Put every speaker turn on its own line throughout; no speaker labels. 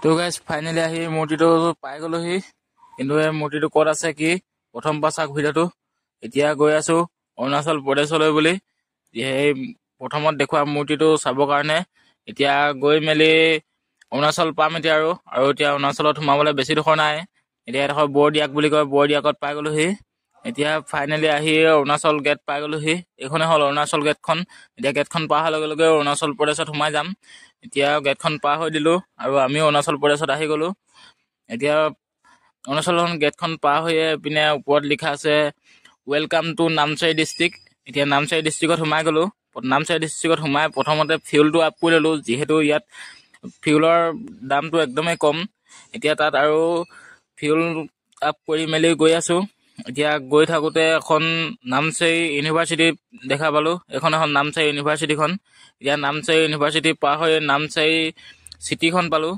তো guys finally আহি মূৰ্তিটো পাই গলোহি। কিন্তু এই মূৰ্তিটো ক'ত আছে কি প্ৰথম পৰা চাওক ভিডিঅ'টো। এতিয়া গৈ আছো অৰুণাচল প্ৰদেশলৈ বুলি, সেই প্ৰথমত দেখুওৱা মূৰ্তিটো চাবৰ কাৰণে। এতিয়া গৈ মেলি অৰুণাচল পাম এতিয়া আৰু এতিয়া অৰুণাচলত সোমাবলৈ বেছি ডোখৰ নাই। এতিয়া এডোখৰ বৰদিয়াক বুলি কয়, বৰদিয়াকত পাই গলোহি। এতিয়া ফাইনেলি আহি অৰুণাচল গেট পাই গলোহি। এইখনে হ'ল অৰুণাচল গেটখন। এতিয়া গেটখন পাৰ হোৱাৰ লগে লগে অৰুণাচল প্ৰদেশত সোমাই যাম। এতিয়া গেটখন পাৰ হৈ দিলো আৰু আমিও অৰুণাচল প্ৰদেশত আহি গলো। এতিয়া অৰুণাচল গেটখন পাৰ হৈয়ে পিনে ওপৰত লিখা আছে ৱেলকাম টু নামচাই ডিষ্ট্ৰিক্ট। এতিয়া নামচাই ডিষ্ট্ৰিক্টত সোমাই গলো। নামচাই ডিষ্ট্ৰিক্টত সোমাই প্ৰথমতে ফিউলটো আপ কৰি ললো, যিহেতু ইয়াত ফিউলৰ দামটো একদমেই কম। এতিয়া তাত আৰু ফিউল আপ কৰি মেলি গৈ আছো। এতিয়া গৈ থাকোতে এখন নামচাই ইউনিভাৰ্চিটি দেখা পালো। এখন নামচাই ইউনিভাৰ্চিটিখন। এতিয়া নামচাই ইউনিভাৰ্চিটি পাৰ হৈ নামচাই চিটিখন পালো।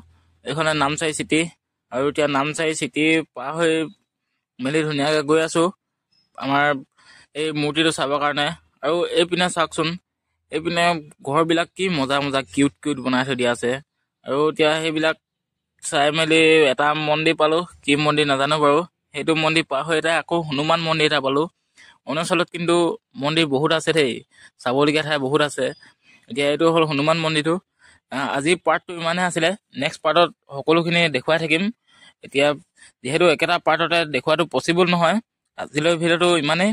এইখনে নামচাই চিটি। আৰু এতিয়া নামচাই চিটি পাৰ হৈ মেলি ধুনীয়াকৈ গৈ আছো আমাৰ এই মূৰ্তিটো চাবৰ কাৰণে। আৰু এইপিনে চাওকচোন, এইপিনে ঘৰবিলাক কি মজা মজা কিউট কিউট বনাই থৈ দিয়া আছে। আৰু এতিয়া সেইবিলাক চাই মেলি এটা মন্দিৰ পালো, কি মন্দিৰ নাজানো বাৰু। সেইটো মন্দিৰ পাৰ হৈ এতিয়া আকৌ হনুমান মন্দিৰ এটা পালো। অৰুণাচলত কিন্তু মন্দিৰ বহুত আছে দেই, চাবলগীয়া ঠাই বহুত আছে। এতিয়া এইটো হ'ল হনুমান মন্দিৰটো। আজিৰ পাৰ্টটো ইমানহে আছিলে। নেক্সট পাৰ্টত সকলোখিনি দেখুৱাই থাকিম। এতিয়া যিহেতু একেটা পাৰ্টতে দেখুৱাটো পচিবল নহয়, আজিলৈ ভিডিঅ'টো ইমানেই।